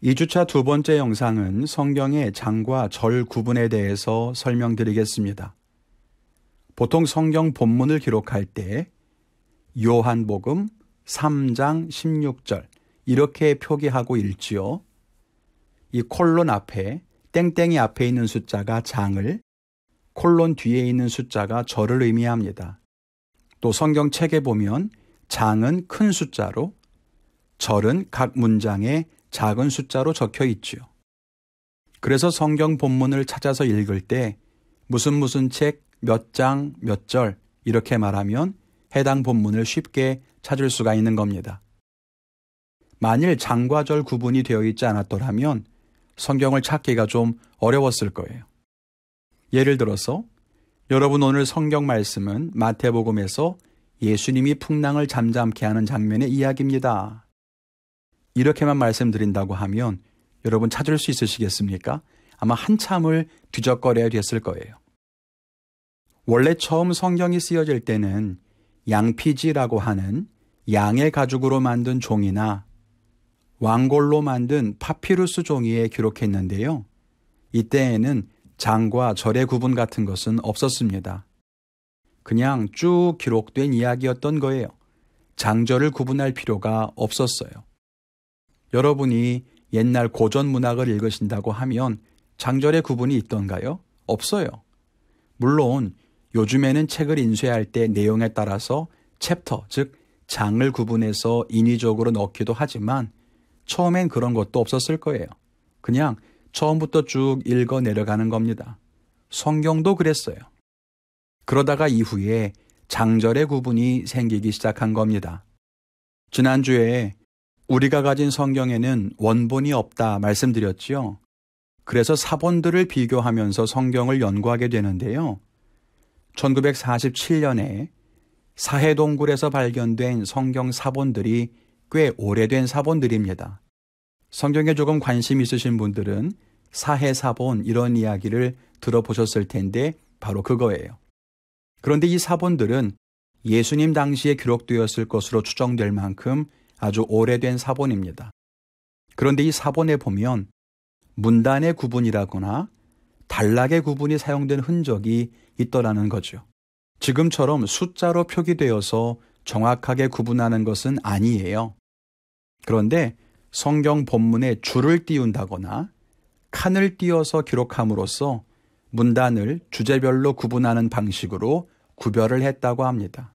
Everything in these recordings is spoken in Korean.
2주차 두 번째 영상은 성경의 장과 절 구분에 대해서 설명드리겠습니다. 보통 성경 본문을 기록할 때 요한복음 3장 16절 이렇게 표기하고 읽지요. 이 콜론 앞에 땡땡이 앞에 있는 숫자가 장을, 콜론 뒤에 있는 숫자가 절을 의미합니다. 또 성경책에 보면 장은 큰 숫자로, 절은 각 문장에 작은 숫자로 적혀 있지요. 그래서 성경 본문을 찾아서 읽을 때 무슨 책 몇 장 몇 절 이렇게 말하면 해당 본문을 쉽게 찾을 수가 있는 겁니다. 만일 장과 절 구분이 되어 있지 않았더라면 성경을 찾기가 좀 어려웠을 거예요. 예를 들어서 여러분 오늘 성경 말씀은 마태복음에서 예수님이 풍랑을 잠잠케 하는 장면의 이야기입니다. 이렇게만 말씀드린다고 하면 여러분 찾을 수 있으시겠습니까? 아마 한참을 뒤적거려야 됐을 거예요. 원래 처음 성경이 쓰여질 때는 양피지라고 하는 양의 가죽으로 만든 종이나 왕골로 만든 파피루스 종이에 기록했는데요. 이때에는 장과 절의 구분 같은 것은 없었습니다. 그냥 쭉 기록된 이야기였던 거예요. 장절을 구분할 필요가 없었어요. 여러분이 옛날 고전 문학을 읽으신다고 하면 장절의 구분이 있던가요? 없어요. 물론 요즘에는 책을 인쇄할 때 내용에 따라서 챕터, 즉 장을 구분해서 인위적으로 넣기도 하지만 처음엔 그런 것도 없었을 거예요. 그냥 처음부터 쭉 읽어 내려가는 겁니다. 성경도 그랬어요. 그러다가 이후에 장절의 구분이 생기기 시작한 겁니다. 지난주에 우리가 가진 성경에는 원본이 없다 말씀드렸지요. 그래서 사본들을 비교하면서 성경을 연구하게 되는데요. 1947년에 사해동굴에서 발견된 성경 사본들이 꽤 오래된 사본들입니다. 성경에 조금 관심 있으신 분들은 사해사본 이런 이야기를 들어보셨을 텐데 바로 그거예요. 그런데 이 사본들은 예수님 당시에 기록되었을 것으로 추정될 만큼 아주 오래된 사본입니다. 그런데 이 사본에 보면 문단의 구분이라거나 단락의 구분이 사용된 흔적이 있더라는 거죠. 지금처럼 숫자로 표기되어서 정확하게 구분하는 것은 아니에요. 그런데 성경 본문에 줄을 띄운다거나 칸을 띄어서 기록함으로써 문단을 주제별로 구분하는 방식으로 구별을 했다고 합니다.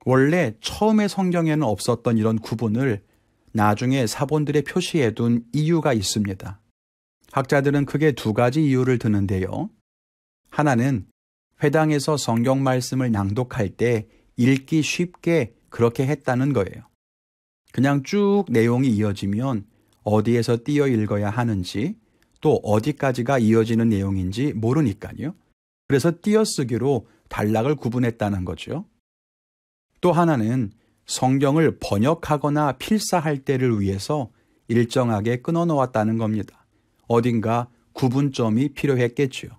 원래 처음에 성경에는 없었던 이런 구분을 나중에 사본들에 표시해 둔 이유가 있습니다. 학자들은 크게 두 가지 이유를 드는데요. 하나는 회당에서 성경 말씀을 낭독할 때 읽기 쉽게 그렇게 했다는 거예요. 그냥 쭉 내용이 이어지면 어디에서 띄어 읽어야 하는지 또 어디까지가 이어지는 내용인지 모르니까요. 그래서 띄어쓰기로 단락을 구분했다는 거죠. 또 하나는 성경을 번역하거나 필사할 때를 위해서 일정하게 끊어 놓았다는 겁니다. 어딘가 구분점이 필요했겠지요.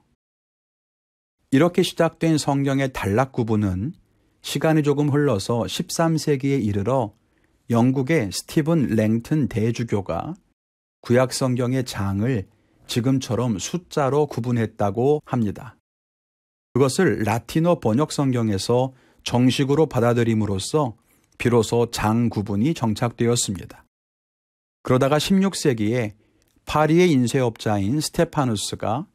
이렇게 시작된 성경의 단락 구분은 시간이 조금 흘러서 13세기에 이르러 영국의 스티븐 랭튼 대주교가 구약 성경의 장을 지금처럼 숫자로 구분했다고 합니다. 그것을 라틴어 번역 성경에서 정식으로 받아들임으로써 비로소 장 구분이 정착되었습니다. 그러다가 16세기에 파리의 인쇄업자인 스테파누스가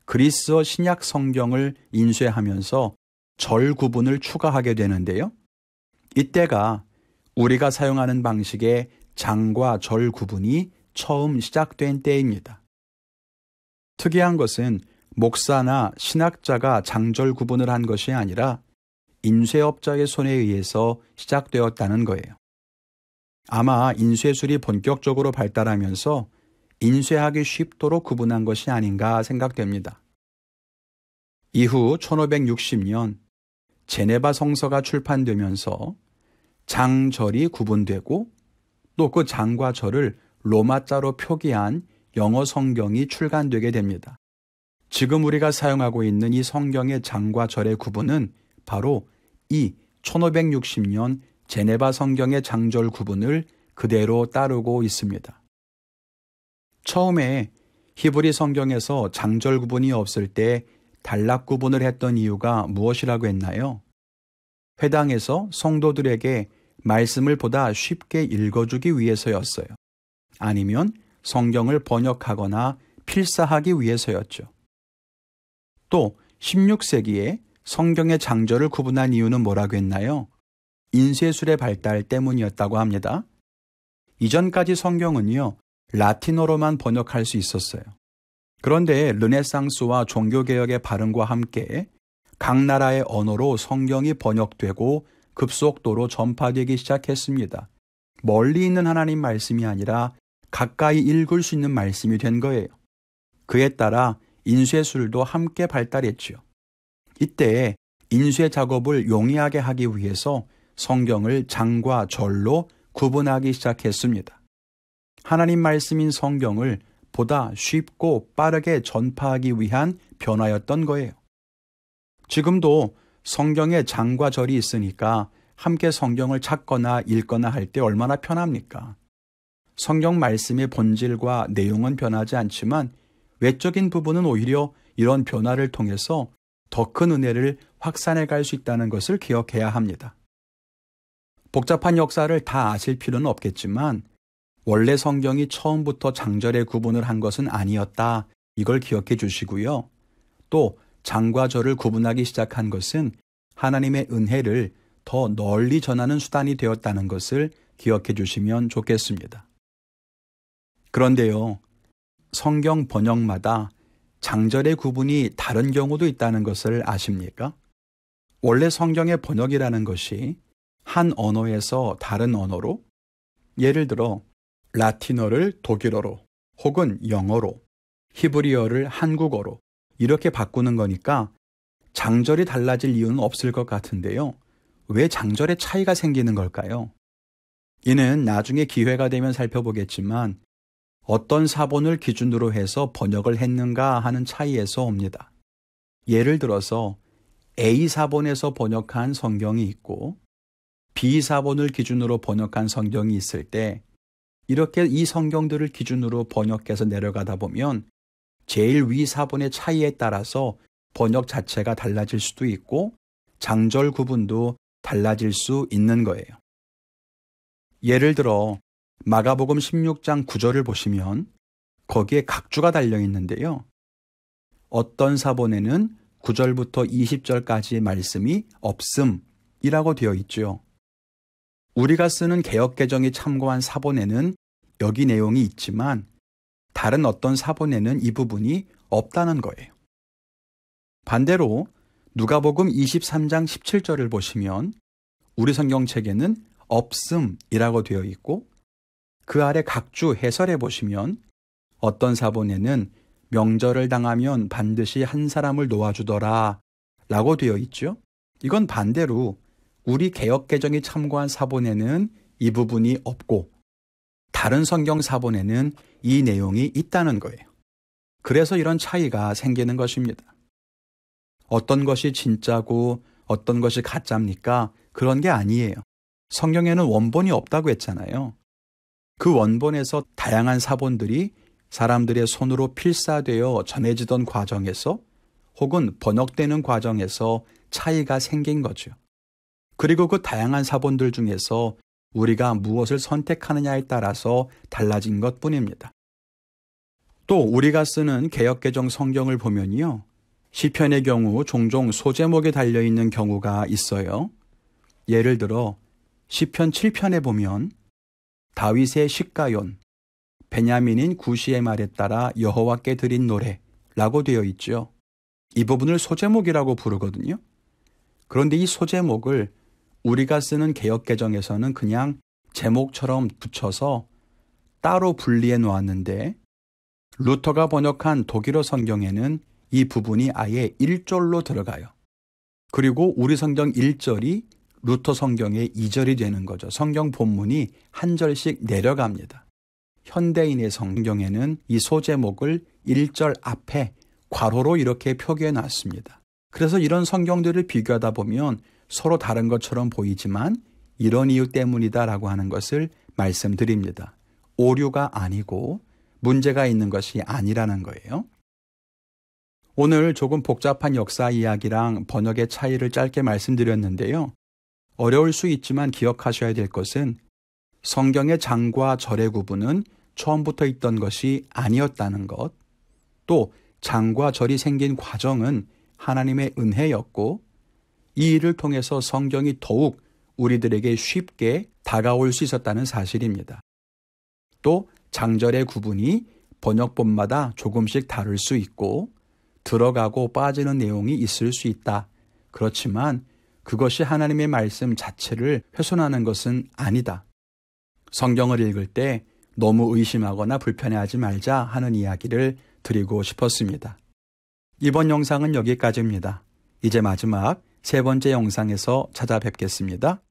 그리스어 신약 성경을 인쇄하면서 절 구분을 추가하게 되는데요. 이때가 우리가 사용하는 방식의 장과 절 구분이 처음 시작된 때입니다. 특이한 것은 목사나 신학자가 장절 구분을 한 것이 아니라 인쇄업자의 손에 의해서 시작되었다는 거예요. 아마 인쇄술이 본격적으로 발달하면서 인쇄하기 쉽도록 구분한 것이 아닌가 생각됩니다. 이후 1560년 제네바 성서가 출판되면서 장절이 구분되고 또 그 장과 절을 로마자로 표기한 영어 성경이 출간되게 됩니다. 지금 우리가 사용하고 있는 이 성경의 장과 절의 구분은 바로 이 1560년 제네바 성경의 장절 구분을 그대로 따르고 있습니다. 처음에 히브리 성경에서 장절 구분이 없을 때 단락 구분을 했던 이유가 무엇이라고 했나요? 회당에서 성도들에게 말씀을 보다 쉽게 읽어주기 위해서였어요. 아니면 성경을 번역하거나 필사하기 위해서였죠. 또 16세기에 성경의 장절을 구분한 이유는 뭐라고 했나요? 인쇄술의 발달 때문이었다고 합니다. 이전까지 성경은요, 라틴어로만 번역할 수 있었어요. 그런데 르네상스와 종교개혁의 발흥과 함께 각 나라의 언어로 성경이 번역되고 급속도로 전파되기 시작했습니다. 멀리 있는 하나님 말씀이 아니라 가까이 읽을 수 있는 말씀이 된 거예요. 그에 따라 인쇄술도 함께 발달했지요. 이때 인쇄 작업을 용이하게 하기 위해서 성경을 장과 절로 구분하기 시작했습니다. 하나님 말씀인 성경을 보다 쉽고 빠르게 전파하기 위한 변화였던 거예요. 지금도 성경에 장과 절이 있으니까 함께 성경을 찾거나 읽거나 할 때 얼마나 편합니까? 성경 말씀의 본질과 내용은 변하지 않지만 외적인 부분은 오히려 이런 변화를 통해서 더 큰 은혜를 확산해 갈 수 있다는 것을 기억해야 합니다. 복잡한 역사를 다 아실 필요는 없겠지만 원래 성경이 처음부터 장절의 구분을 한 것은 아니었다. 이걸 기억해 주시고요. 또 장과 절을 구분하기 시작한 것은 하나님의 은혜를 더 널리 전하는 수단이 되었다는 것을 기억해 주시면 좋겠습니다. 그런데요, 성경 번역마다 장절의 구분이 다른 경우도 있다는 것을 아십니까? 원래 성경의 번역이라는 것이 한 언어에서 다른 언어로, 예를 들어 라틴어를 독일어로 혹은 영어로, 히브리어를 한국어로 이렇게 바꾸는 거니까 장절이 달라질 이유는 없을 것 같은데요. 왜 장절의 차이가 생기는 걸까요? 이는 나중에 기회가 되면 살펴보겠지만 어떤 사본을 기준으로 해서 번역을 했는가 하는 차이에서 옵니다. 예를 들어서 A 사본에서 번역한 성경이 있고 B 사본을 기준으로 번역한 성경이 있을 때 이렇게 이 성경들을 기준으로 번역해서 내려가다 보면 제일 위 사본의 차이에 따라서 번역 자체가 달라질 수도 있고 장절 구분도 달라질 수 있는 거예요. 예를 들어 마가복음 16장 9절을 보시면 거기에 각주가 달려 있는데요. 어떤 사본에는 9절부터 20절까지의 말씀이 없음이라고 되어 있죠. 우리가 쓰는 개역개정이 참고한 사본에는 여기 내용이 있지만 다른 어떤 사본에는 이 부분이 없다는 거예요. 반대로 누가복음 23장 17절을 보시면 우리 성경책에는 없음이라고 되어 있고 그 아래 각주 해설해 보시면 어떤 사본에는 명절을 당하면 반드시 한 사람을 놓아주더라 라고 되어 있죠. 이건 반대로 우리 개역개정이 참고한 사본에는 이 부분이 없고 다른 성경 사본에는 이 내용이 있다는 거예요. 그래서 이런 차이가 생기는 것입니다. 어떤 것이 진짜고 어떤 것이 가짜입니까? 그런 게 아니에요. 성경에는 원본이 없다고 했잖아요. 그 원본에서 다양한 사본들이 사람들의 손으로 필사되어 전해지던 과정에서 혹은 번역되는 과정에서 차이가 생긴 거죠. 그리고 그 다양한 사본들 중에서 우리가 무엇을 선택하느냐에 따라서 달라진 것뿐입니다. 또 우리가 쓰는 개역개정 성경을 보면요. 시편의 경우 종종 소제목에 달려있는 경우가 있어요. 예를 들어 시편 7편에 보면 다윗의 시가yon, 베냐민인 구시의 말에 따라 여호와께 드린 노래라고 되어 있죠. 이 부분을 소제목이라고 부르거든요. 그런데 이 소제목을 우리가 쓰는 개역개정에서는 그냥 제목처럼 붙여서 따로 분리해 놓았는데 루터가 번역한 독일어 성경에는 이 부분이 아예 1절로 들어가요. 그리고 우리 성경 1절이 루터 성경의 2절이 되는 거죠. 성경 본문이 한 절씩 내려갑니다. 현대인의 성경에는 이 소제목을 1절 앞에 괄호로 이렇게 표기해 놨습니다. 그래서 이런 성경들을 비교하다 보면 서로 다른 것처럼 보이지만 이런 이유 때문이다라고 하는 것을 말씀드립니다. 오류가 아니고 문제가 있는 것이 아니라는 거예요. 오늘 조금 복잡한 역사 이야기랑 번역의 차이를 짧게 말씀드렸는데요. 어려울 수 있지만 기억하셔야 될 것은 성경의 장과 절의 구분은 처음부터 있던 것이 아니었다는 것, 또 장과 절이 생긴 과정은 하나님의 은혜였고 이 일을 통해서 성경이 더욱 우리들에게 쉽게 다가올 수 있었다는 사실입니다. 또 장절의 구분이 번역본마다 조금씩 다를 수 있고 들어가고 빠지는 내용이 있을 수 있다. 그렇지만 그것이 하나님의 말씀 자체를 훼손하는 것은 아니다. 성경을 읽을 때 너무 의심하거나 불편해하지 말자 하는 이야기를 드리고 싶었습니다. 이번 영상은 여기까지입니다. 이제 마지막 세 번째 영상에서 찾아뵙겠습니다.